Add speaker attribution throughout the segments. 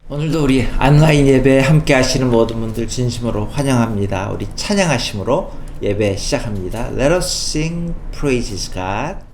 Speaker 1: 오늘도 우리 온라인 예배에 함께 하시는 모든 분들 진심으로 환영합니다. 우리 찬양하심으로 예배 시작합니다. Let us sing praises God.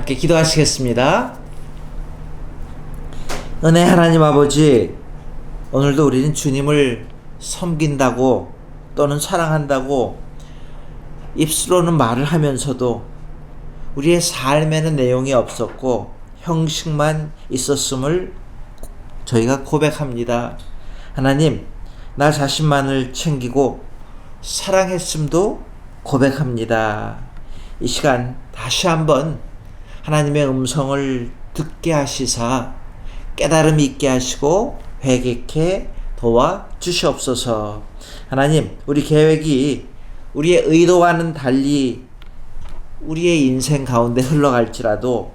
Speaker 1: 함께 기도하시겠습니다. 은혜 하나님 아버지, 오늘도 우리는 주님을 섬긴다고 또는 사랑한다고 입술로는 말을 하면서도 우리의 삶에는 내용이 없었고 형식만 있었음을 저희가 고백합니다. 하나님, 나 자신만을 챙기고 사랑했음도 고백합니다. 이 시간 다시 한번 하나님의 음성을 듣게 하시사 깨달음이 있게 하시고 회개케 도와 주시옵소서. 하나님, 우리 계획이 우리의 의도와는 달리 우리의 인생 가운데 흘러갈지라도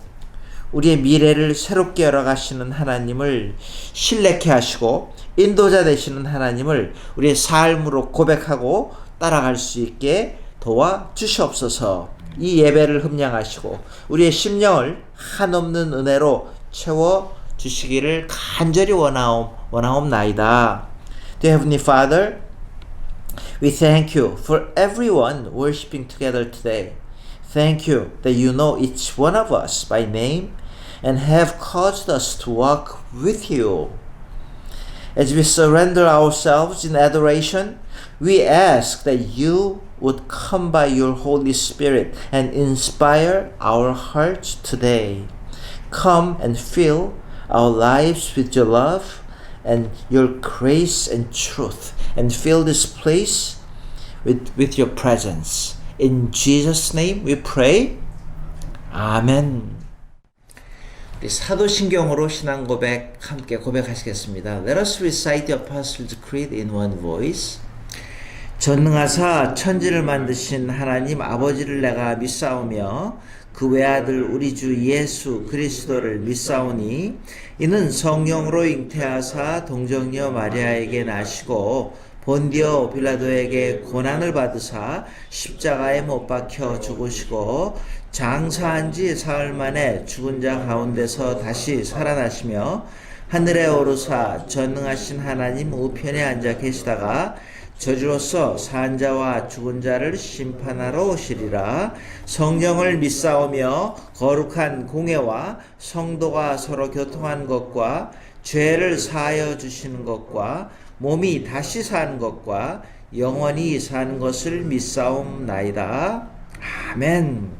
Speaker 1: 우리의 미래를 새롭게 열어가시는 하나님을 신뢰케 하시고 인도자 되시는 하나님을 우리의 삶으로 고백하고 따라갈 수 있게 도와 주시옵소서. 이 예배를 흠량하시고 우리의 심령을 한없는 은혜로 채워 주시기를 간절히 원하옵나이다. Dear Heavenly Father, we thank you for everyone worshiping together today. Thank you that you know each one of us by name and have caused us to walk with you. As we surrender ourselves in adoration, we ask that you would come by your Holy Spirit and inspire our hearts today. Come and fill our lives with your love and your grace and truth, and fill this place with your presence. In Jesus' name we pray. 아멘. 우리 사도신경으로 신앙 고백 함께 고백하시겠습니다. Let us recite the Apostles' Creed in one voice. 전능하사 천지를 만드신 하나님 아버지를 내가 믿사오며 그 외아들 우리 주 예수 그리스도를 믿사오니 이는 성령으로 잉태하사 동정녀 마리아에게 나시고 본디오 빌라도에게 고난을 받으사 십자가에 못 박혀 죽으시고 장사한 지 사흘 만에 죽은 자 가운데서 다시 살아나시며 하늘에 오르사 전능하신 하나님 우편에 앉아 계시다가 저주로서 산 자와 죽은 자를 심판하러 오시리라. 성령을 믿사오며 거룩한 공예와 성도가 서로 교통한 것과 죄를 사하여 주시는 것과 몸이 다시 사는 것과 영원히 사는 것을 믿사옵나이다. 아멘.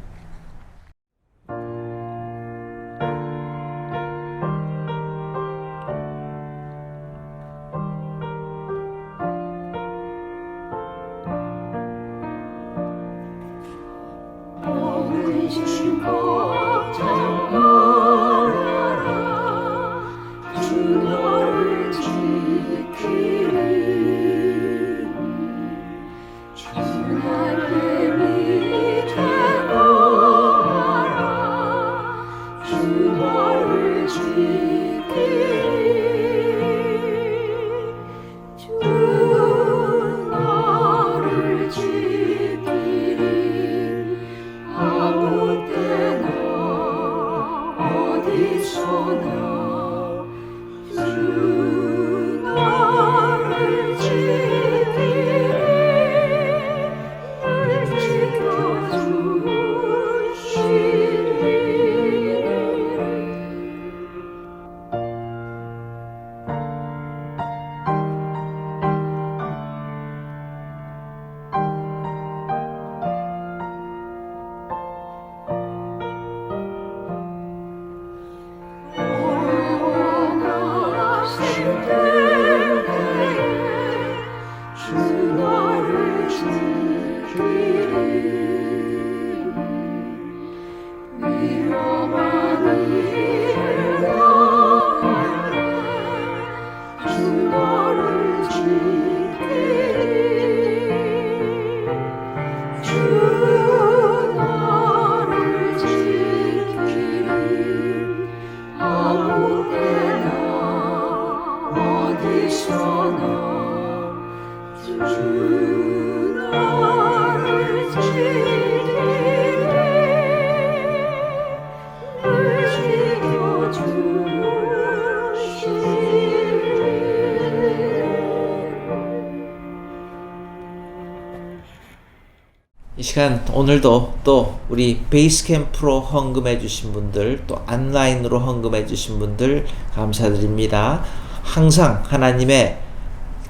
Speaker 1: 이 시간 오늘도 또 우리 베이스캠프로 헌금해 주신 분들, 또 온라인으로 헌금해 주신 분들 감사드립니다. 항상 하나님의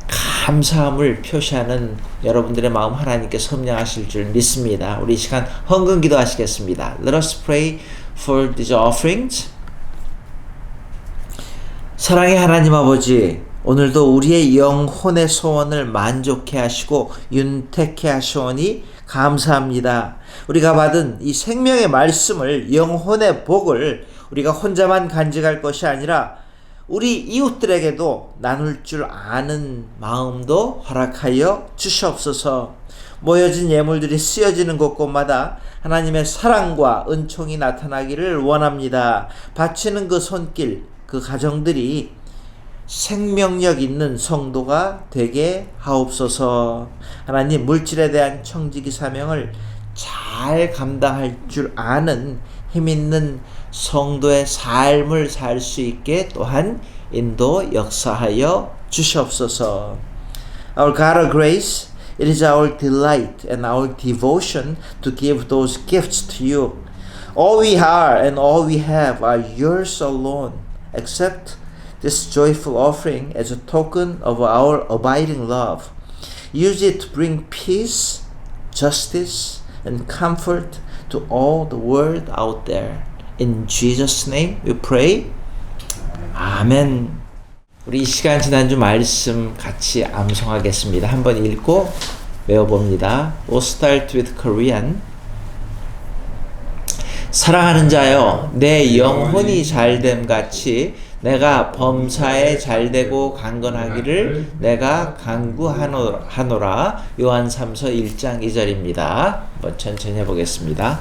Speaker 1: 감사함을 표시하는 여러분들의 마음 하나님께서 섭량하실 줄 믿습니다. 우리 이 시간 헌금 기도하시겠습니다. Let us pray for these offerings. 사랑의 하나님 아버지, 오늘도 우리의 영혼의 소원을 만족해 하시고 윤택해 하시오니 감사합니다. 우리가 받은 이 생명의 말씀을, 영혼의 복을 우리가 혼자만 간직할 것이 아니라 우리 이웃들에게도 나눌 줄 아는 마음도 허락하여 주시옵소서. 모여진 예물들이 쓰여지는 곳곳마다 하나님의 사랑과 은총이 나타나기를 원합니다. 바치는 그 손길, 그 가정들이 생명력 있는 성도가 되게 하옵소서. 하나님, 물질에 대한 청지기 사명을 잘 감당할 줄 아는 힘 있는 성도의 삶을 살 수 있게 또한 인도 역사하여 주시옵소서. Our God of grace, it is our delight and our devotion to give those gifts to you. All we are and all we have are yours alone. Accept this joyful offering as a token of our abiding love. Use it to bring peace, justice, and comfort to all the world out there. In Jesus' name we pray. 아멘. 우리 이 시간 지난주 말씀 같이 암송하겠습니다. 한번 읽고 외워봅니다. We'll start with Korean. 사랑하는 자여, 내 영혼이 잘됨 같이 내가 범사에 잘되고 강건하기를 내가 간구하노라. 요한 3서 1장 2절입니다. 한번 천천히 해보겠습니다.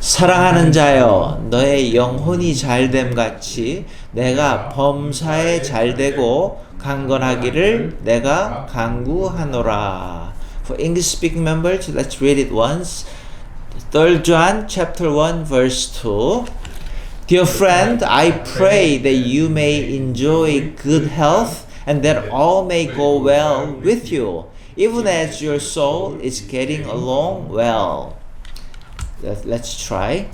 Speaker 1: 사랑하는 자여, 너의 영혼이 잘됨 같이 내가 범사에 잘되고 강건하기를 내가 간구하노라. For English speaking members, let's read it once. 3 John chapter 1 verse 2. Dear friend, I pray that you may enjoy good health and that all may go well with you, even as your soul is getting along well. Let's try.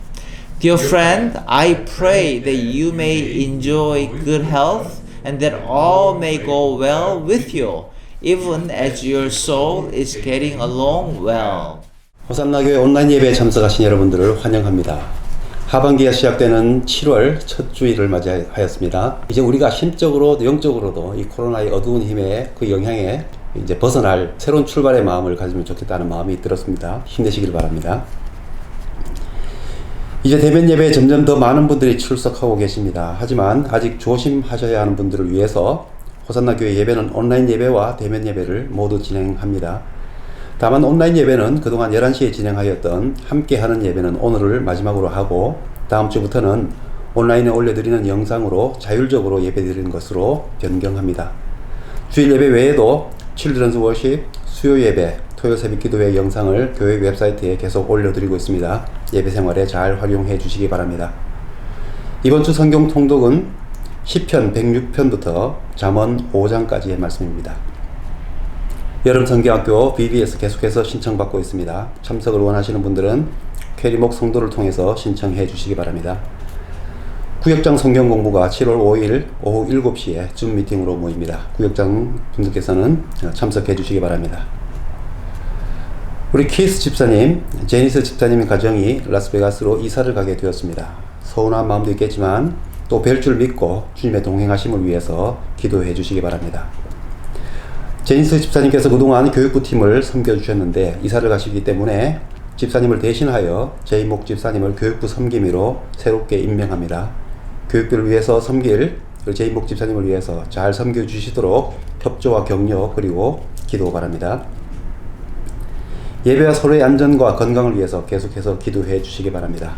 Speaker 1: Dear friend, I pray that you may enjoy good health and that all may go well with you, even as your soul is getting along well.
Speaker 2: 호산나교회 온라인 예배에 참석하신 여러분들을 환영합니다. 하반기가 시작되는 7월 첫 주일을 맞이하였습니다. 이제 우리가 심적으로도 영적으로도 이 코로나의 어두운 힘의 그 영향에 이제 벗어날 새로운 출발의 마음을 가지면 좋겠다는 마음이 들었습니다. 힘내시길 바랍니다. 이제 대면 예배에 점점 더 많은 분들이 출석하고 계십니다. 하지만 아직 조심하셔야 하는 분들을 위해서 호산나 교회 예배는 온라인 예배와 대면 예배를 모두 진행합니다. 다만 온라인 예배는 그동안 11시에 진행하였던 함께하는 예배는 오늘을 마지막으로 하고 다음 주부터는 온라인에 올려드리는 영상으로 자율적으로 예배드리는 것으로 변경합니다. 주일 예배 외에도 칠드런스 워십, 수요 예배, 토요 새벽 기도회 영상을 교회 웹사이트에 계속 올려드리고 있습니다. 예배 생활에 잘 활용해 주시기 바랍니다. 이번 주 성경 통독은 시편 106편부터 잠언 5장까지의 말씀입니다. 여름 성경학교 BBS 계속해서 신청받고 있습니다. 참석을 원하시는 분들은 쾌리목 성도를 통해서 신청해 주시기 바랍니다. 구역장 성경 공부가 7월 5일 오후 7시에 줌 미팅으로 모입니다. 구역장 분들께서는 참석해 주시기 바랍니다. 우리 키스 집사님, 제니스 집사님의 가정이 라스베가스로 이사를 가게 되었습니다. 서운한 마음도 있겠지만 또 뵐 줄 믿고 주님의 동행하심을 위해서 기도해 주시기 바랍니다. 제니스 집사님께서 그동안 교육부 팀을 섬겨주셨는데 이사를 가시기 때문에 집사님을 대신하여 제이목 집사님을 교육부 섬김이로 새롭게 임명합니다. 교육부를 위해서 섬길 제이목 집사님을 위해서 잘 섬겨주시도록 협조와 격려 그리고 기도 바랍니다. 예배와 서로의 안전과 건강을 위해서 계속해서 기도해 주시기 바랍니다.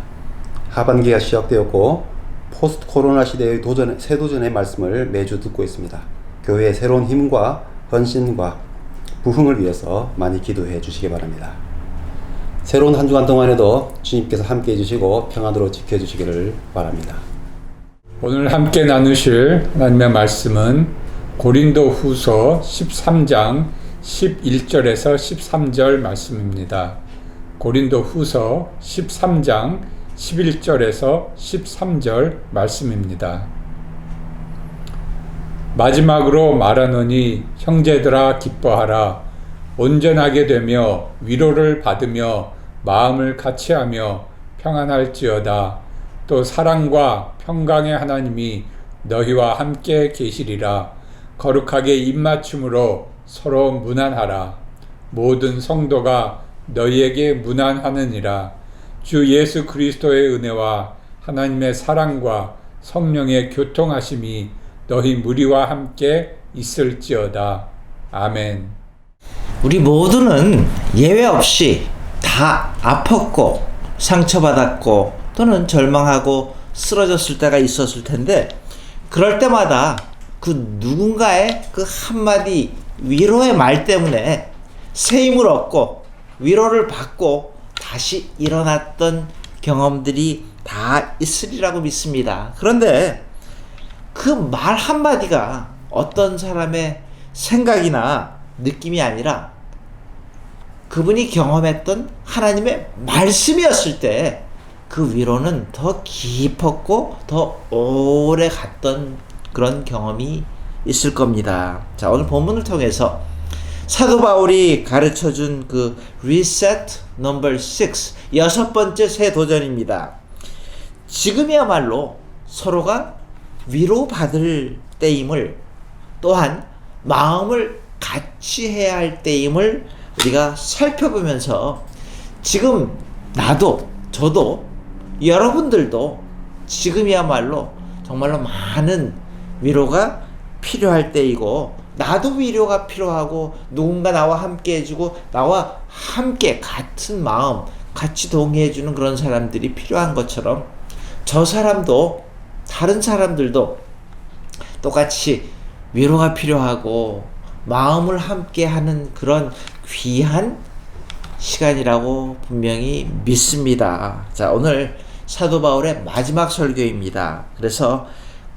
Speaker 2: 하반기가 시작되었고 포스트 코로나 시대의 새 도전의 말씀을 매주 듣고 있습니다. 교회의 새로운 힘과 헌신과 부흥을 위해서 많이 기도해 주시기 바랍니다. 새로운 한 주간 동안에도 주님께서 함께 해주시고 평안으로 지켜주시기를 바랍니다.
Speaker 3: 오늘 함께 나누실 하나님의 말씀은 고린도 후서 13장 11절에서 13절 말씀입니다. 고린도 후서 13장 11절에서 13절 말씀입니다. 마지막으로 말하노니 형제들아 기뻐하라. 온전하게 되며 위로를 받으며 마음을 같이하며 평안할지어다. 또 사랑과 평강의 하나님이 너희와 함께 계시리라. 거룩하게 입맞춤으로 서로 문안하라. 모든 성도가 너희에게 문안하느니라. 주 예수 그리스도의 은혜와 하나님의 사랑과 성령의 교통하심이 너희 무리와 함께 있을지어다. 아멘.
Speaker 1: 우리 모두는 예외 없이 다 아팠고 상처받았고 또는 절망하고 쓰러졌을 때가 있었을 텐데 그럴 때마다 그 누군가의 그 한마디 위로의 말 때문에 새 힘을 얻고 위로를 받고 다시 일어났던 경험들이 다 있으리라고 믿습니다. 그런데 그 말 한마디가 어떤 사람의 생각이나 느낌이 아니라 그분이 경험했던 하나님의 말씀이었을 때 그 위로는 더 깊었고 더 오래 갔던 그런 경험이 있을 겁니다. 자, 오늘 본문을 통해서 사도 바울이 가르쳐준 그 리셋 넘버 6, 여섯 번째 새 도전입니다. 지금이야말로 서로가 위로받을 때임을, 또한 마음을 같이 해야 할 때임을 우리가 살펴보면서 지금 나도, 저도, 여러분들도 지금이야말로 정말로 많은 위로가 필요할 때이고, 나도 위로가 필요하고 누군가 나와 함께 해주고 나와 함께 같은 마음, 같이 동의해주는 그런 사람들이 필요한 것처럼 저 사람도, 다른 사람들도 똑같이 위로가 필요하고 마음을 함께 하는 그런 귀한 시간이라고 분명히 믿습니다. 자, 오늘 사도 바울의 마지막 설교입니다. 그래서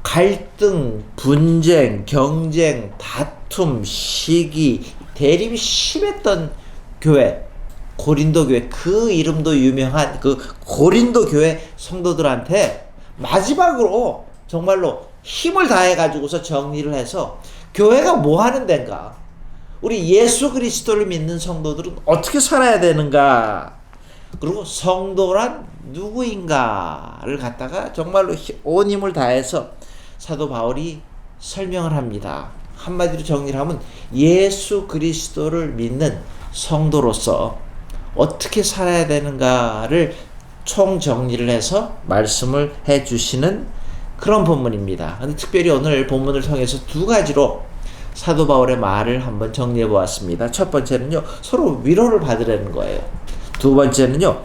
Speaker 1: 갈등, 분쟁, 경쟁, 다툼, 시기, 대립이 심했던 교회, 고린도 교회, 그 이름도 유명한 그 고린도 교회 성도들한테 마지막으로 정말로 힘을 다해 가지고서 정리를 해서 교회가 뭐 하는 데인가, 우리 예수 그리스도를 믿는 성도들은 어떻게 살아야 되는가, 그리고 성도란 누구인가를 갖다가 정말로 온 힘을 다해서 사도 바울이 설명을 합니다. 한마디로 정리를 하면 예수 그리스도를 믿는 성도로서 어떻게 살아야 되는가를 총정리를 해서 말씀을 해주시는 그런 본문입니다. 근데 특별히 오늘 본문을 통해서 두 가지로 사도 바울의 말을 한번 정리해 보았습니다. 첫 번째는요, 서로 위로를 받으라는 거예요. 두 번째는요,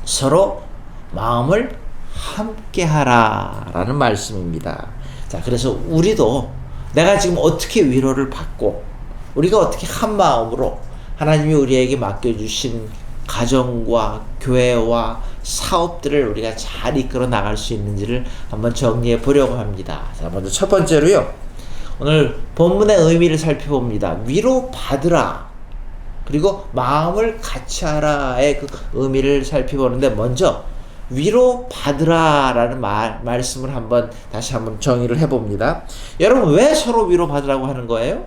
Speaker 1: 서로 마음을 함께 하라라는 말씀입니다. 자, 그래서 우리도 내가 지금 어떻게 위로를 받고 우리가 어떻게 한 마음으로 하나님이 우리에게 맡겨주신 가정과 교회와 사업들을 우리가 잘 이끌어 나갈 수 있는지를 한번 정리해 보려고 합니다. 자, 먼저 첫 번째로요, 오늘 본문의 의미를 살펴봅니다. 위로 받으라, 그리고 마음을 같이 하라의 그 의미를 살펴보는데, 먼저 위로 받으라라는 말씀을 다시 한번 정의를 해봅니다. 여러분, 왜 서로 위로 받으라고 하는 거예요?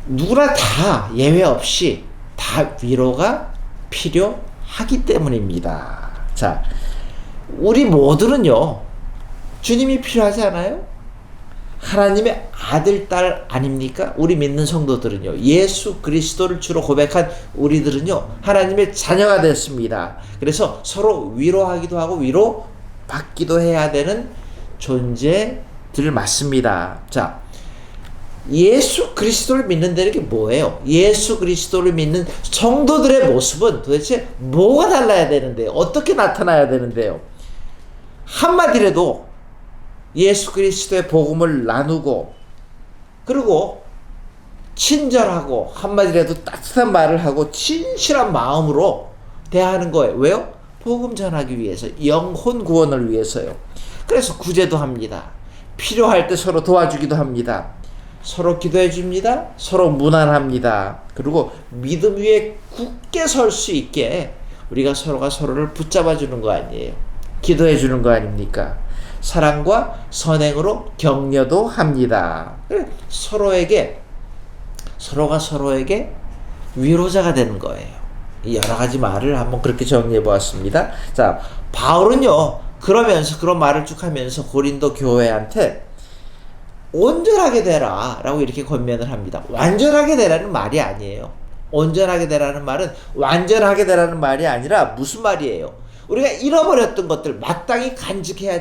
Speaker 1: 누구나 다 예외 없이 다 위로가 필요하기 때문입니다. 자, 우리 모두는요, 주님이 필요하지 않아요? 하나님의 아들, 딸 아닙니까? 우리 믿는 성도들은요, 예수 그리스도를 주로 고백한 우리들은요, 하나님의 자녀가 됐습니다. 그래서 서로 위로하기도 하고 위로받기도 해야 되는 존재들 맞습니다. 자, 예수 그리스도를 믿는다는 게 뭐예요? 예수 그리스도를 믿는 성도들의 모습은 도대체 뭐가 달라야 되는데요? 어떻게 나타나야 되는데요? 한마디라도 예수 그리스도의 복음을 나누고, 그리고 친절하고, 한마디라도 따뜻한 말을 하고 진실한 마음으로 대하는 거예요. 왜요? 복음 전하기 위해서, 영혼 구원을 위해서요. 그래서 구제도 합니다. 필요할 때 서로 도와주기도 합니다. 서로 기도해 줍니다. 서로 무난합니다. 그리고 믿음 위에 굳게 설 수 있게 우리가 서로가 서로를 붙잡아 주는 거 아니에요? 기도해 주는 거 아닙니까? 사랑과 선행으로 격려도 합니다. 서로가 서로에게 위로자가 되는 거예요. 여러 가지 말을 한번 그렇게 정리해 보았습니다. 자, 바울은요, 그러면서 그런 말을 쭉 하면서 고린도 교회한테 온전하게 되라 라고 이렇게 권면을 합니다. 완전하게 되라는 말이 아니에요. 온전하게 되라는 말은 완전하게 되라는 말이 아니라 무슨 말이에요? 우리가 잃어버렸던 것들, 마땅히 간직해야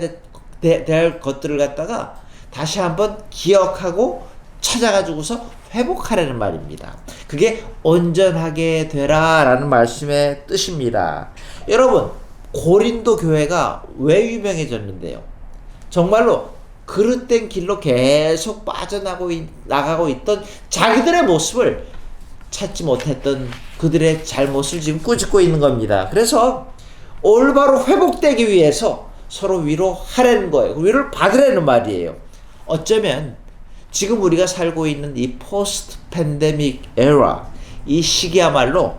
Speaker 1: 될 것들을 갖다가 다시 한번 기억하고 찾아가지고서 회복하라는 말입니다. 그게 온전하게 되라 라는 말씀의 뜻입니다. 여러분, 고린도 교회가 왜 유명해졌는데요? 정말로 그릇된 길로 계속 빠져나가고 있던 자기들의 모습을 찾지 못했던 그들의 잘못을 지금 꾸짖고 있는 겁니다. 그래서 올바로 회복되기 위해서 서로 위로하라는 거예요. 위로를 받으라는 말이에요. 어쩌면 지금 우리가 살고 있는 이 포스트 팬데믹 에라, 이 시기야말로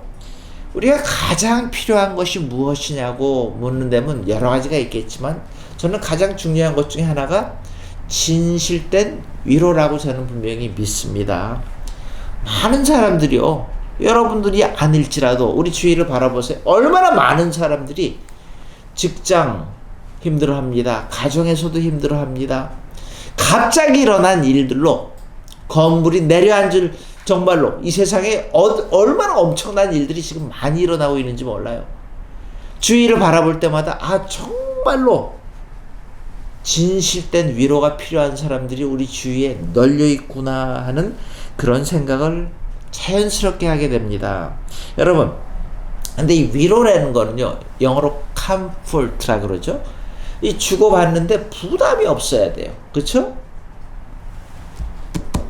Speaker 1: 우리가 가장 필요한 것이 무엇이냐고 묻는다면 여러 가지가 있겠지만 저는 가장 중요한 것 중에 하나가 진실된 위로라고 저는 분명히 믿습니다. 많은 사람들이요, 여러분들이 아닐지라도 우리 주위를 바라보세요. 얼마나 많은 사람들이 직장 힘들어합니다. 가정에서도 힘들어합니다. 갑자기 일어난 일들로 건물이 내려앉을, 정말로 이 세상에 얼마나 엄청난 일들이 지금 많이 일어나고 있는지 몰라요. 주위를 바라볼 때마다 정말로 진실된 위로가 필요한 사람들이 우리 주위에 널려 있구나 하는 그런 생각을 자연스럽게 하게 됩니다. 여러분, 근데 이 위로라는 거는요, 영어로 comfort라 그러죠. 이 주고받는데 부담이 없어야 돼요. 그렇죠?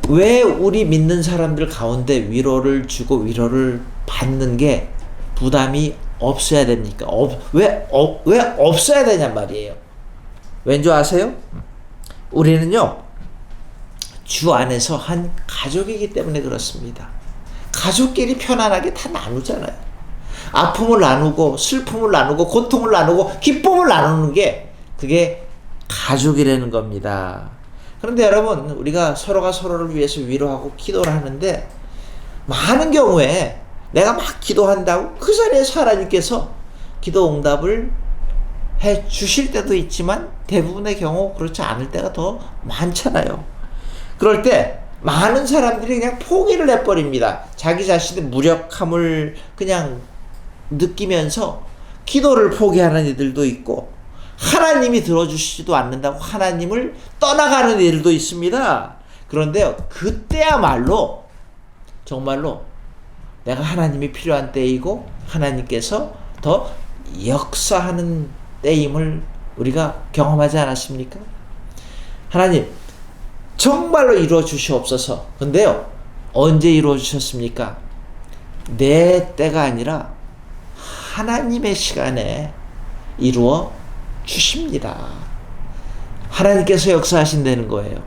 Speaker 1: 왜 우리 믿는 사람들 가운데 위로를 주고 위로를 받는 게 부담이 없어야 됩니까? 왜 없어야 되냔 말이에요. 왠지 아세요? 우리는요, 주 안에서 한 가족이기 때문에 그렇습니다. 가족끼리 편안하게 다 나누잖아요. 아픔을 나누고 슬픔을 나누고 고통을 나누고 기쁨을 나누는 게 그게 가족이라는 겁니다. 그런데 여러분, 우리가 서로가 서로를 위해서 위로하고 기도를 하는데 많은 경우에 내가 막 기도한다고 그 자리에서 하나님께서 기도 응답을 해 주실 때도 있지만 대부분의 경우 그렇지 않을 때가 더 많잖아요. 그럴 때 많은 사람들이 그냥 포기를 해버립니다. 자기 자신의 무력함을 그냥 느끼면서 기도를 포기하는 이들도 있고, 하나님이 들어주시지도 않는다고 하나님을 떠나가는 일도 있습니다. 그런데요, 그때야말로 정말로 내가 하나님이 필요한 때이고 하나님께서 더 역사하는 때임을 우리가 경험하지 않았습니까? 하나님 정말로 이루어 주시옵소서. 근데요, 언제 이루어 주셨습니까? 내 때가 아니라 하나님의 시간에 이루어 주십니다. 하나님께서 역사하신다는 거예요.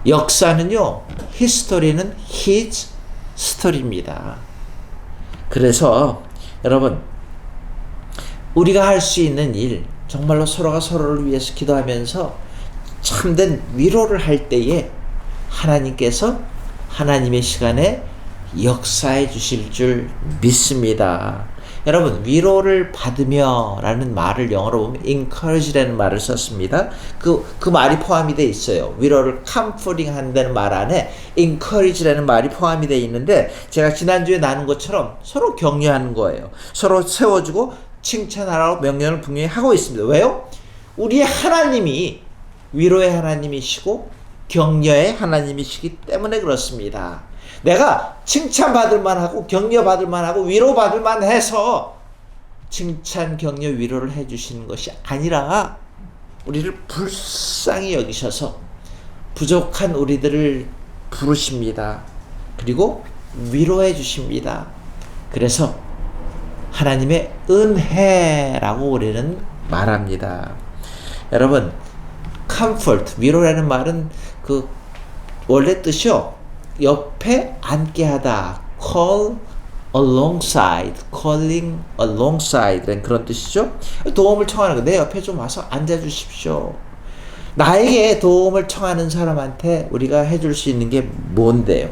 Speaker 1: 역사는요, 히스토리는 His 스토리입니다. 그래서 여러분, 우리가 할 수 있는 일, 정말로 서로가 서로를 위해서 기도하면서 참된 위로를 할 때에 하나님께서 하나님의 시간에 역사해 주실 줄 믿습니다. 여러분, 위로를 받으며 라는 말을 영어로 보면 encourage라는 말을 썼습니다. 그 말이 포함이 되어 있어요. 위로를 comforting 한다는 말 안에 encourage라는 말이 포함이 되어 있는데, 제가 지난주에 나눈 것처럼 서로 격려하는 거예요. 서로 세워주고 칭찬하라고 명령을 분명히 하고 있습니다. 왜요? 우리의 하나님이 위로의 하나님이시고 격려의 하나님이시기 때문에 그렇습니다. 내가 칭찬받을 만하고 격려받을 만하고 위로받을 만해서 칭찬, 격려, 위로를 해주시는 것이 아니라 우리를 불쌍히 여기셔서 부족한 우리들을 부르십니다. 그리고 위로해 주십니다. 그래서 하나님의 은혜라고 우리는 말합니다. 여러분, comfort, 위로라는 말은 그 원래 뜻이요, 옆에 앉게 하다, call alongside, calling alongside 그런 뜻이죠. 도움을 청하는 거, 내 옆에 좀 와서 앉아주십시오. 나에게 도움을 청하는 사람한테 우리가 해줄 수 있는 게 뭔데요?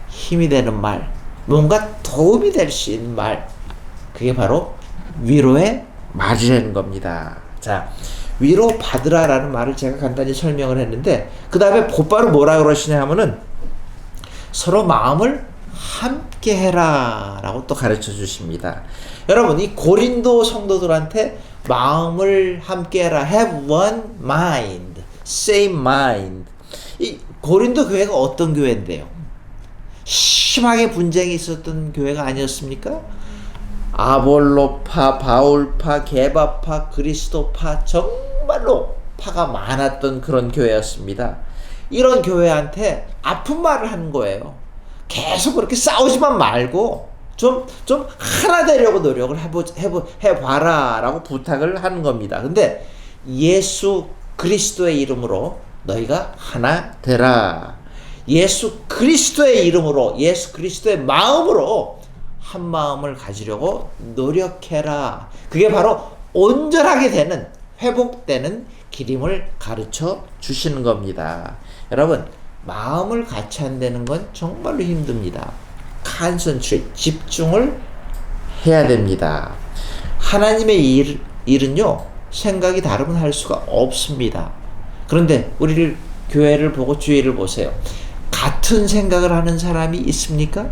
Speaker 1: 힘이 되는 말, 뭔가 도움이 될 수 있는 말, 그게 바로 위로의 말이라는 겁니다. 자, 위로 받으라라는 말을 제가 간단히 설명을 했는데, 그 다음에 곧바로 뭐라 그러시냐 하면은 서로 마음을 함께 해라 라고 또 가르쳐 주십니다. 여러분, 이 고린도 성도들한테 마음을 함께 해라, have one mind, same mind. 이 고린도 교회가 어떤 교회인데요? 심하게 분쟁이 있었던 교회가 아니었습니까? 아볼로파, 바울파, 게바파, 그리스도파, 정말로 파가 많았던 그런 교회였습니다. 이런 교회한테 아픈 말을 하는 거예요. 계속 그렇게 싸우지만 말고 좀 하나 되려고 노력을 해봐라 라고 부탁을 하는 겁니다. 근데 예수 그리스도의 이름으로 너희가 하나 되라. 예수 그리스도의 이름으로, 예수 그리스도의 마음으로 한 마음을 가지려고 노력해라. 그게 바로 온전하게 되는, 회복되는 길임을 가르쳐 주시는 겁니다. 여러분, 마음을 같이 한다는 건 정말로 힘듭니다. concentrate, 집중을 해야 됩니다. 하나님의 일은요, 생각이 다르면 할 수가 없습니다. 그런데 우리를, 교회를 보고 주위를 보세요. 같은 생각을 하는 사람이 있습니까?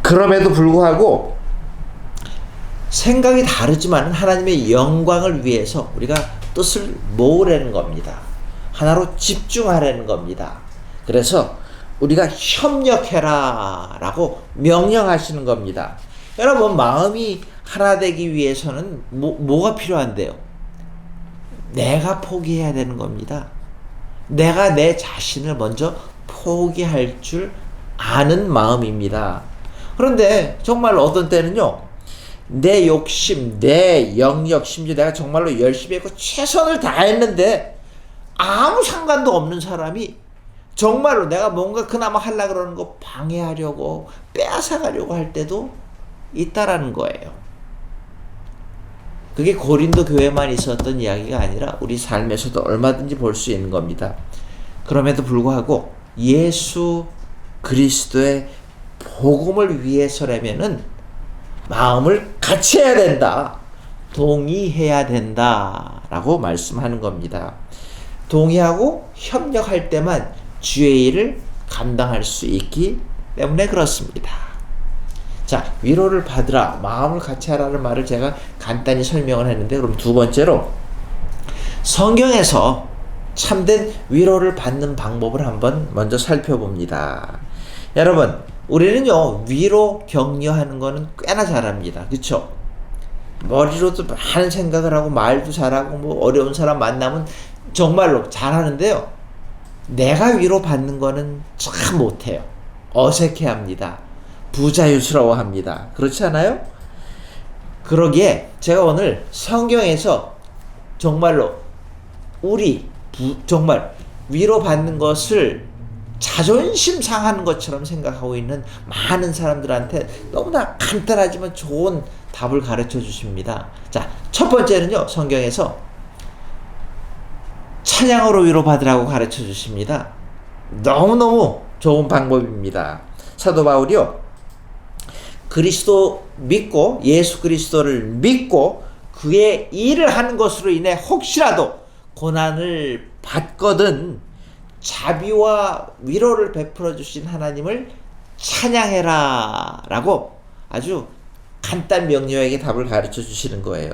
Speaker 1: 그럼에도 불구하고 생각이 다르지만 하나님의 영광을 위해서 우리가 뜻을 모으려는 겁니다. 하나로 집중하려는 겁니다. 그래서 우리가 협력해라 라고 명령하시는 겁니다. 여러분, 마음이 하나 되기 위해서는 뭐가 필요한데요? 내가 포기해야 되는 겁니다. 내가 내 자신을 먼저 포기할 줄 아는 마음입니다. 그런데 정말 어떤 때는요, 내 욕심, 내 영역, 심지어 내가 정말로 열심히 했고 최선을 다했는데 아무 상관도 없는 사람이 정말로 내가 뭔가 그나마 하려고 그러는 거 방해하려고, 빼앗아가려고 할 때도 있다라는 거예요. 그게 고린도 교회만 있었던 이야기가 아니라 우리 삶에서도 얼마든지 볼 수 있는 겁니다. 그럼에도 불구하고 예수 그리스도의 복음을 위해서라면은 마음을 같이 해야 된다. 동의해야 된다. 라고 말씀하는 겁니다. 동의하고 협력할 때만 주의 일을 감당할 수 있기 때문에 그렇습니다. 자, 위로를 받으라, 마음을 같이 하라는 말을 제가 간단히 설명을 했는데, 그럼 두 번째로 성경에서 참된 위로를 받는 방법을 한번 먼저 살펴봅니다. 여러분, 우리는요, 위로 격려하는 거는 꽤나 잘합니다. 그쵸? 머리로도 많은 생각을 하고 말도 잘하고 뭐 어려운 사람 만나면 정말로 잘하는데요, 내가 위로 받는 거는 참 못해요. 어색해합니다. 부자유스러워합니다. 그렇지 않아요? 그러기에 제가 오늘 성경에서 정말로 정말 위로받는 것을 자존심 상하는 것처럼 생각하고 있는 많은 사람들한테 너무나 간단하지만 좋은 답을 가르쳐 주십니다. 자, 첫 번째는요, 성경에서 찬양으로 위로받으라고 가르쳐 주십니다. 너무너무 좋은 방법입니다. 사도 바울이요, 그리스도 믿고, 예수 그리스도를 믿고 그의 일을 하는 것으로 인해 혹시라도 고난을 받거든 자비와 위로를 베풀어 주신 하나님을 찬양해라 라고 아주 간단 명료하게 답을 가르쳐 주시는 거예요.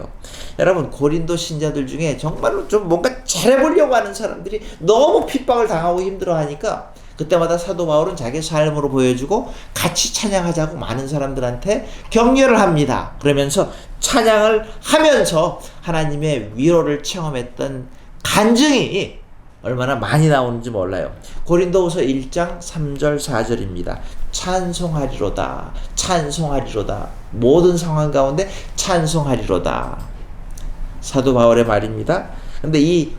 Speaker 1: 여러분, 고린도 신자들 중에 정말로 좀 뭔가 잘해보려고 하는 사람들이 너무 핍박을 당하고 힘들어하니까 그때마다 사도 바울은 자기 삶으로 보여주고 같이 찬양하자고 많은 사람들한테 격려를 합니다. 그러면서 찬양을 하면서 하나님의 위로를 체험했던 간증이 얼마나 많이 나오는지 몰라요. 고린도후서 1장 3절 4절입니다. 찬송하리로다, 찬송하리로다. 모든 상황 가운데 찬송하리로다. 사도 바울의 말입니다. 근데 이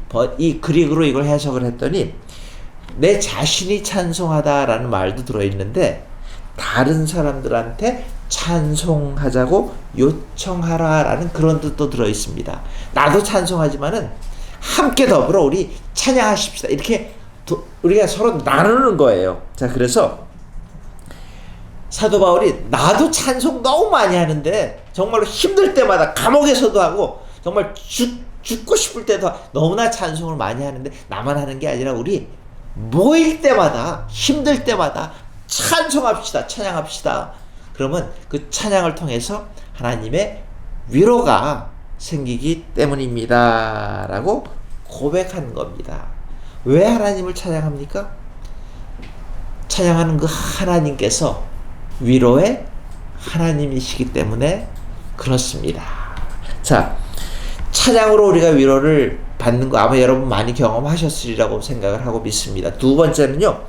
Speaker 1: 그릭으로 이걸 해석을 했더니 내 자신이 찬송하다라는 말도 들어있는데 다른 사람들한테 찬송하자고 요청하라라는 그런 뜻도 들어있습니다. 나도 찬송하지만은 함께 더불어 우리 찬양하십시다. 이렇게 우리가 서로 나누는 거예요. 자, 그래서 사도 바울이 나도 찬송 너무 많이 하는데 정말로 힘들 때마다 감옥에서도 하고 정말 죽고 싶을 때도 너무나 찬송을 많이 하는데 나만 하는 게 아니라 우리 모일 때마다 힘들 때마다 찬송합시다. 찬양합시다. 그러면 그 찬양을 통해서 하나님의 위로가 생기기 때문입니다. 라고 고백하는 겁니다. 왜 하나님을 찬양합니까? 찬양하는 그 하나님께서 위로의 하나님이시기 때문에 그렇습니다. 자, 찬양으로 우리가 위로를 받는 거 아마 여러분 많이 경험하셨으리라고 생각을 하고 믿습니다. 두 번째는요,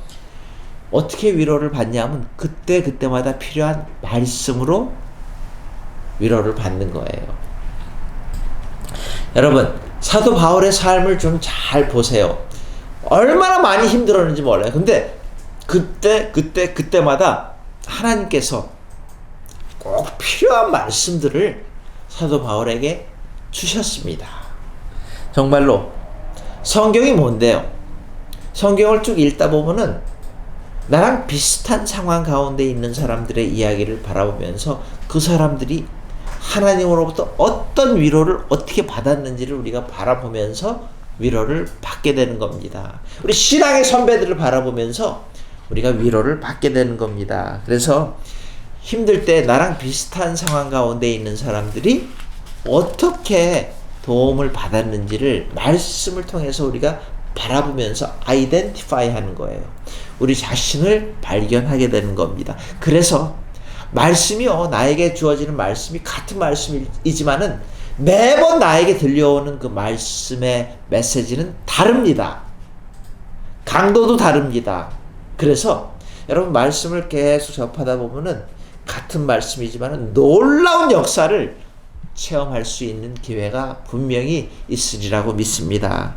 Speaker 1: 어떻게 위로를 받냐면 그때마다 필요한 말씀으로 위로를 받는 거예요. 여러분, 사도 바울의 삶을 좀 잘 보세요. 얼마나 많이 힘들었는지 몰라요. 근데 그때마다 하나님께서 꼭 필요한 말씀들을 사도 바울에게 주셨습니다. 정말로 성경이 뭔데요? 성경을 쭉 읽다 보면은 나랑 비슷한 상황 가운데 있는 사람들의 이야기를 바라보면서 그 사람들이 하나님으로부터 어떤 위로를 어떻게 받았는지를 우리가 바라보면서 위로를 받게 되는 겁니다. 우리 신앙의 선배들을 바라보면서 우리가 위로를 받게 되는 겁니다. 그래서 힘들 때 나랑 비슷한 상황 가운데 있는 사람들이 어떻게 도움을 받았는지를 말씀을 통해서 우리가 바라보면서 아이덴티파이 하는 거예요. 우리 자신을 발견하게 되는 겁니다. 그래서 말씀이요, 나에게 주어지는 말씀이 같은 말씀이지만은 매번 나에게 들려오는 그 말씀의 메시지는 다릅니다. 강도도 다릅니다. 그래서 여러분 말씀을 계속 접하다 보면은 같은 말씀이지만은 놀라운 역사를 체험할 수 있는 기회가 분명히 있으리라고 믿습니다.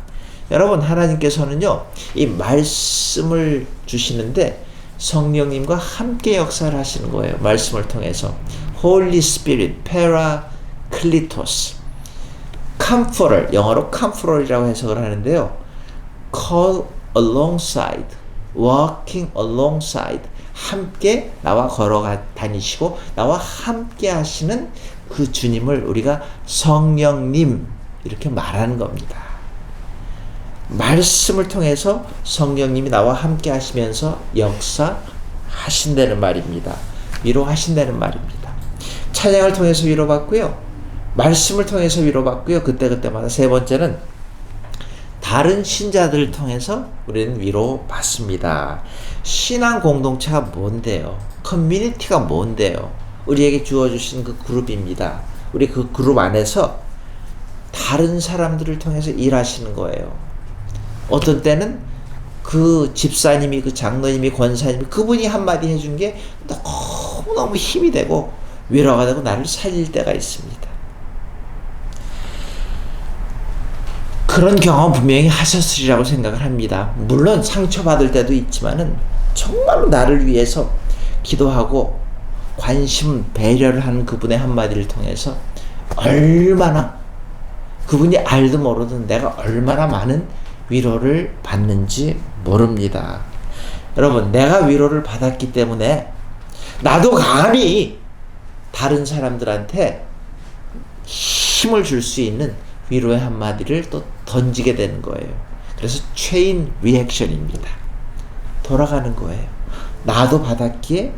Speaker 1: 여러분, 하나님께서는요, 이 말씀을 주시는데 성령님과 함께 역사를 하시는 거예요. 말씀을 통해서. Holy Spirit, Parakletos, Comforter, 영어로 Comforter이라고 해석을 하는데요. Call alongside, walking alongside, 함께 나와 걸어 다니시고 나와 함께 하시는 그 주님을 우리가 성령님 이렇게 말하는 겁니다. 말씀을 통해서 성령님이 나와 함께 하시면서 역사하신다는 말입니다. 위로하신다는 말입니다. 찬양을 통해서 위로받고요. 말씀을 통해서 위로받고요. 그때마다 세 번째는 다른 신자들을 통해서 우리는 위로받습니다. 신앙 공동체가 뭔데요? 커뮤니티가 뭔데요? 우리에게 주어주신 그 그룹입니다. 우리 그 그룹 안에서 다른 사람들을 통해서 일하시는 거예요. 어떤 때는 그 집사님이, 그 장로님이, 권사님이 그분이 한마디 해준 게 너무너무 힘이 되고 위로가 되고 나를 살릴 때가 있습니다. 그런 경험 분명히 하셨으리라고 생각을 합니다. 물론 상처받을 때도 있지만은 정말로 나를 위해서 기도하고 관심, 배려를 하는 그분의 한마디를 통해서 얼마나 그분이 알든 모르든 내가 얼마나 많은 위로를 받는지 모릅니다. 여러분, 내가 위로를 받았기 때문에 나도 감히 다른 사람들한테 힘을 줄 수 있는 위로의 한마디를 또 던지게 되는 거예요. 그래서 체인 리액션입니다. 돌아가는 거예요. 나도 받았기에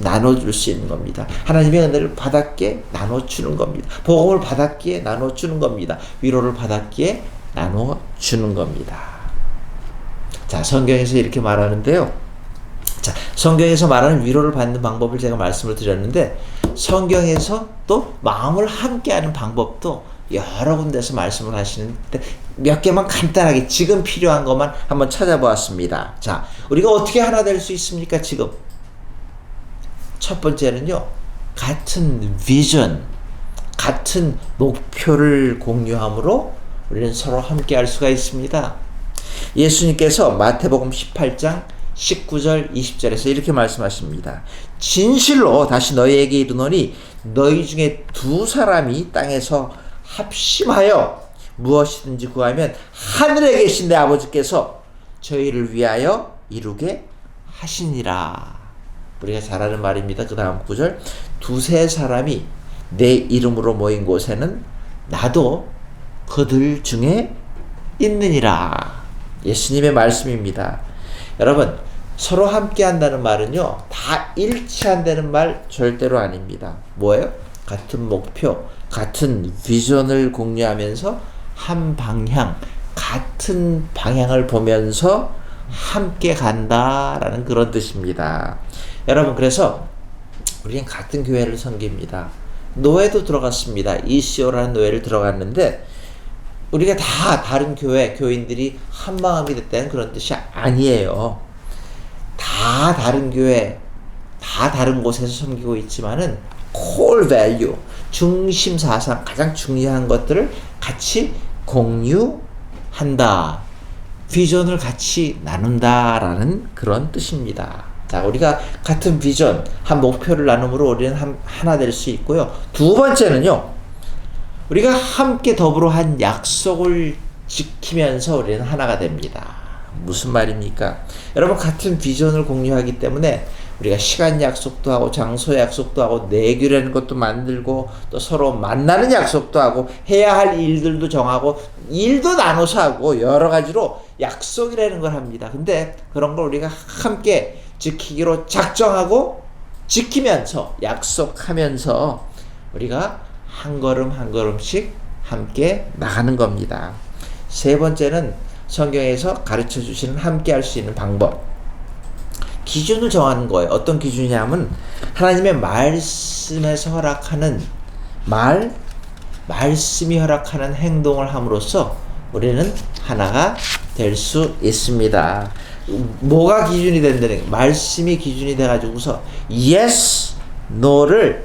Speaker 1: 나눠줄 수 있는 겁니다. 하나님의 은혜를 받았기에 나눠주는 겁니다. 복음을 받았기에 나눠주는 겁니다. 위로를 받았기에 나눠주는 겁니다. 자, 성경에서 이렇게 말하는데요. 자, 성경에서 말하는 위로를 받는 방법을 제가 말씀을 드렸는데 성경에서 또 마음을 함께하는 방법도 여러 군데서 말씀을 하시는데 몇 개만 간단하게 지금 필요한 것만 한번 찾아보았습니다. 자, 우리가 어떻게 하나 될 수 있습니까? 지금 첫 번째는요, 같은 비전, 같은 목표를 공유함으로 우리는 서로 함께 할 수가 있습니다. 예수님께서 마태복음 18장 19절 20절에서 이렇게 말씀하십니다. 진실로 다시 너희에게 이르노니 너희 중에 두 사람이 땅에서 합심하여 무엇이든지 구하면 하늘에 계신 내 아버지께서 저희를 위하여 이루게 하시니라. 우리가 잘 아는 말입니다. 그 다음 구절, 두세 사람이 내 이름으로 모인 곳에는 나도 그들 중에 있느니라. 예수님의 말씀입니다. 여러분, 서로 함께 한다는 말은요, 다 일치한다는 말 절대로 아닙니다. 뭐예요? 같은 목표, 같은 비전을 공유하면서 한 방향, 같은 방향을 보면서 함께 간다라는 그런 뜻입니다. 여러분, 그래서 우리는 같은 교회를 섬깁니다. 노예도 들어갔습니다. ECO라는 노예를 들어갔는데 우리가 다 다른 교회, 교인들이 한 마음이 됐다는 그런 뜻이 아니에요. 다 다 다른 교회, 다 다른 곳에서 섬기고 있지만은 core value, 중심 사상, 가장 중요한 것들을 같이 공유한다. 비전을 같이 나눈다라는 그런 뜻입니다. 자, 우리가 같은 비전, 한 목표를 나눔으로 우리는 하나 될 수 있고요. 두 번째는요, 우리가 함께 더불어 한 약속을 지키면서 우리는 하나가 됩니다. 무슨 말입니까? 여러분, 같은 비전을 공유하기 때문에 우리가 시간 약속도 하고 장소 약속도 하고 내규라는 것도 만들고 또 서로 만나는 약속도 하고 해야 할 일들도 정하고 일도 나눠서 하고 여러 가지로 약속이라는 걸 합니다. 근데 그런 걸 우리가 함께 지키기로 작정하고 지키면서 약속하면서 우리가 한 걸음 한 걸음씩 함께 나가는 겁니다. 세 번째는 성경에서 가르쳐 주시는 함께 할 수 있는 방법. 기준을 정하는 거예요. 어떤 기준이냐면 하나님의 말씀에서 허락하는 말씀이 허락하는 행동을 함으로써 우리는 하나가 될 수 있습니다. 뭐가 기준이 된다는 거예요? 말씀이 기준이 돼가지고서 yes, no를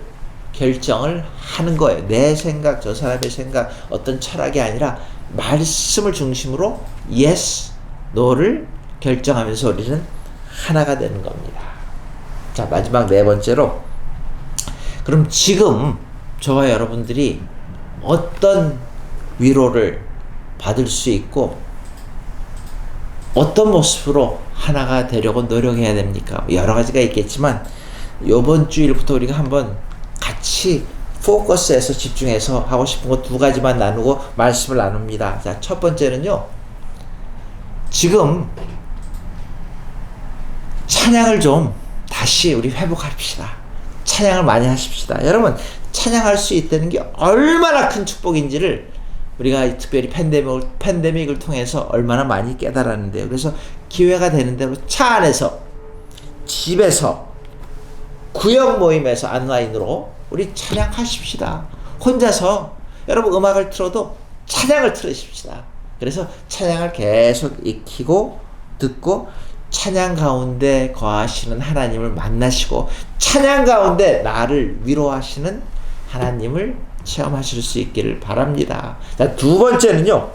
Speaker 1: 결정을 하는 거예요. 내 생각, 저 사람의 생각, 어떤 철학이 아니라 말씀을 중심으로 yes, no를 결정하면서 우리는 하나가 되는 겁니다. 자, 마지막 네 번째로, 그럼 지금 저와 여러분들이 어떤 위로를 받을 수 있고 어떤 모습으로 하나가 되려고 노력해야 됩니까? 여러 가지가 있겠지만 이번 주일부터 우리가 한번 같이 포커스해서 집중해서 하고 싶은 거 두 가지만 나누고 말씀을 나눕니다. 자, 첫 번째는요, 지금 찬양을 좀 다시 우리 회복합시다. 찬양을 많이 하십시다. 여러분, 찬양할 수 있다는 게 얼마나 큰 축복인지를 우리가 특별히 팬데믹을 통해서 얼마나 많이 깨달았는데요. 그래서 기회가 되는 대로 차 안에서, 집에서, 구역 모임에서 온라인으로 우리 찬양하십시다. 혼자서 여러분 음악을 틀어도 찬양을 틀으십시다. 그래서 찬양을 계속 익히고 듣고 찬양 가운데 거하시는 하나님을 만나시고 찬양 가운데 나를 위로하시는 하나님을 체험하실 수 있기를 바랍니다. 자, 두 번째는요,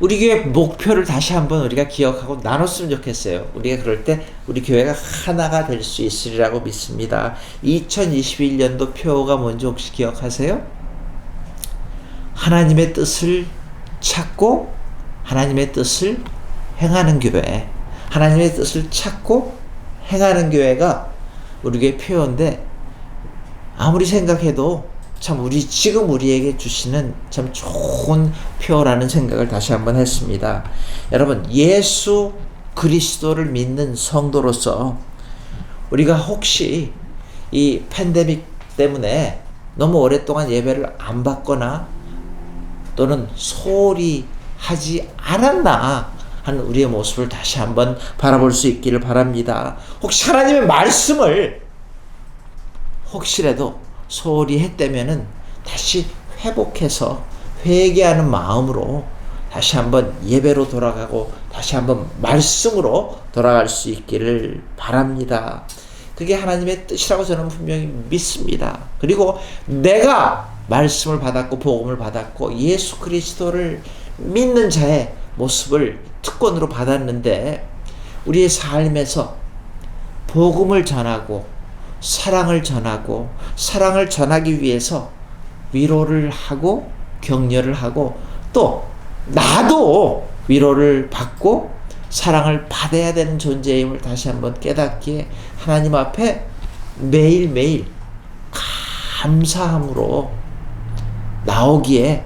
Speaker 1: 우리 교회 목표를 다시 한번 우리가 기억하고 나눴으면 좋겠어요. 우리가 그럴 때 우리 교회가 하나가 될 수 있으리라고 믿습니다. 2021년도 표가 뭔지 혹시 기억하세요? 하나님의 뜻을 찾고 하나님의 뜻을 행하는 교회, 하나님의 뜻을 찾고 행하는 교회가 우리 교회 표인데, 아무리 생각해도 참 지금 우리에게 주시는 참 좋은 표라는 생각을 다시 한번 했습니다. 여러분, 예수 그리스도를 믿는 성도로서 우리가 혹시 이 팬데믹 때문에 너무 오랫동안 예배를 안 받거나 또는 소홀히 하지 않았나 하는 우리의 모습을 다시 한번 바라볼 수 있기를 바랍니다. 혹시 하나님의 말씀을 혹시라도 소홀히 했다면은 다시 회복해서 회개하는 마음으로 다시 한번 예배로 돌아가고 다시 한번 말씀으로 돌아갈 수 있기를 바랍니다. 그게 하나님의 뜻이라고 저는 분명히 믿습니다. 그리고 내가 말씀을 받았고 복음을 받았고 예수 그리스도를 믿는 자의 모습을 특권으로 받았는데, 우리의 삶에서 복음을 전하고 사랑을 전하고 사랑을 전하기 위해서 위로를 하고 격려를 하고 또 나도 위로를 받고 사랑을 받아야 되는 존재임을 다시 한번 깨닫기에 하나님 앞에 매일매일 감사함으로 나오기에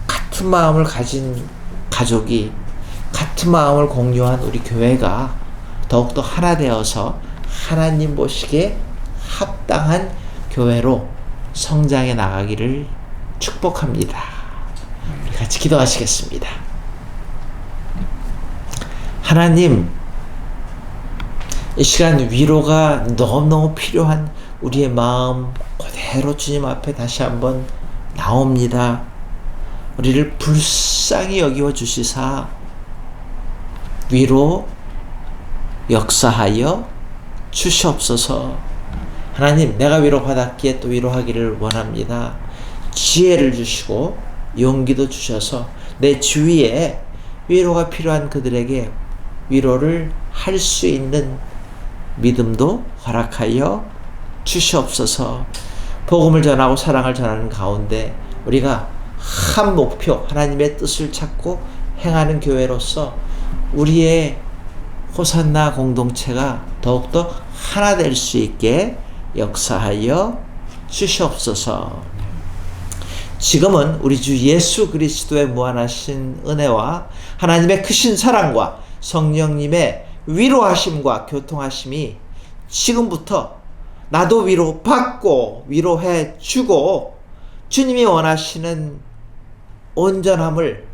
Speaker 1: 같은 마음을 가진 가족이, 같은 마음을 공유한 우리 교회가 더욱더 하나 되어서 하나님 보시기에 합당한 교회로 성장해 나가기를 축복합니다. 우리 같이 기도하시겠습니다. 하나님, 이 시간 위로가 너무너무 필요한 우리의 마음 그대로 주님 앞에 다시 한번 나옵니다. 우리를 불쌍히 여기워 주시사 위로, 역사하여 주시옵소서. 하나님, 내가 위로받았기에 또 위로하기를 원합니다. 지혜를 주시고 용기도 주셔서 내 주위에 위로가 필요한 그들에게 위로를 할 수 있는 믿음도 허락하여 주시옵소서. 복음을 전하고 사랑을 전하는 가운데 우리가 한 목표, 하나님의 뜻을 찾고 행하는 교회로서 우리의 호산나 공동체가 더욱더 하나 될 수 있게 역사하여 주시옵소서. 지금은 우리 주 예수 그리스도의 무한하신 은혜와 하나님의 크신 사랑과 성령님의 위로하심과 교통하심이 지금부터 나도 위로받고 위로해 주고 주님이 원하시는 온전함을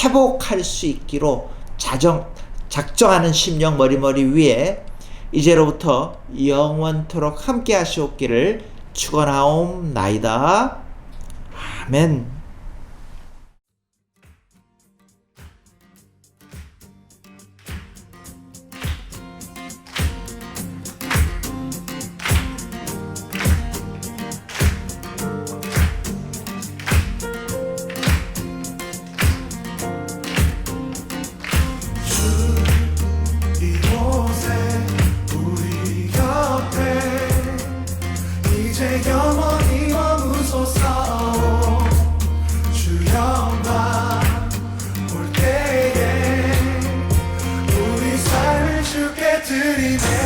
Speaker 1: 회복할 수 있기로 작정하는 심령 머리머리 위에 이제로부터 영원토록 함께 하시옵기를 축원하옵나이다. 아멘.
Speaker 4: 영원히 머무소서. 주 영광 올 때에 우리 삶을 주께 드리네.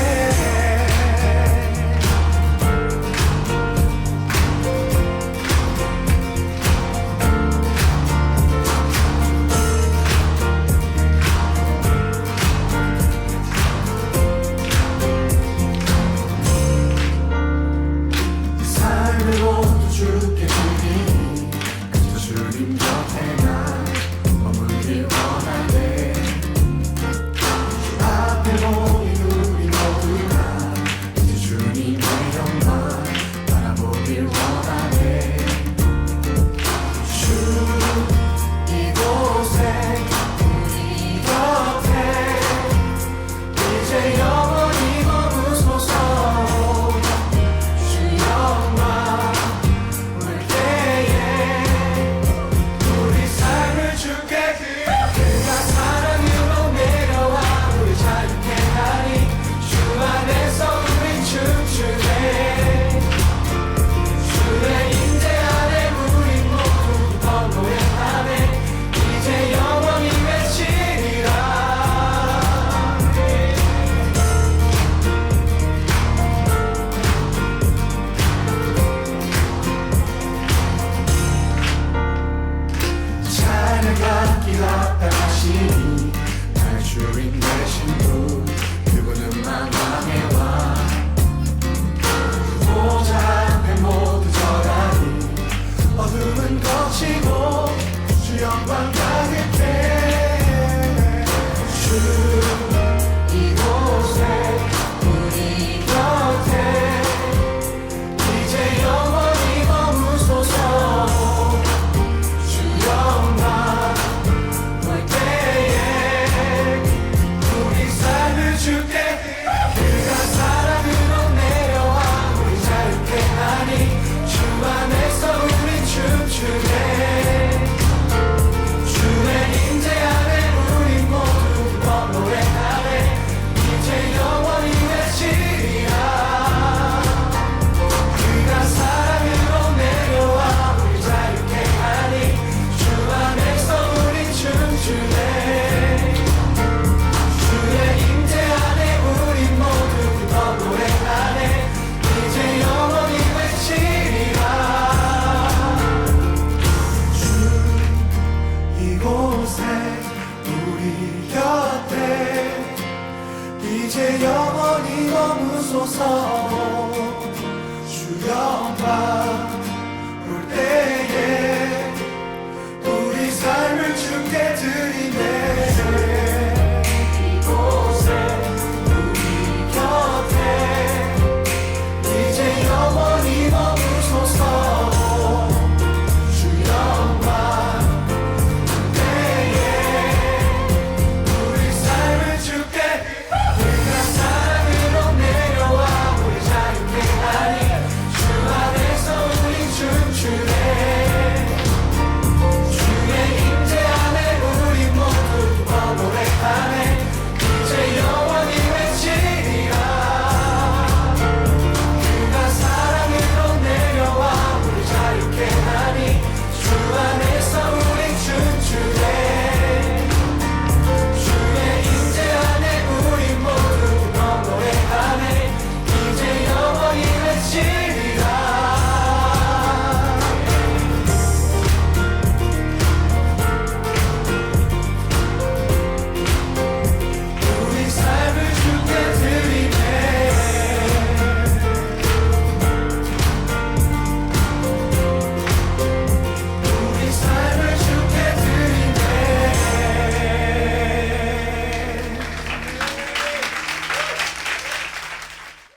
Speaker 4: 이제 영원히 머무소서.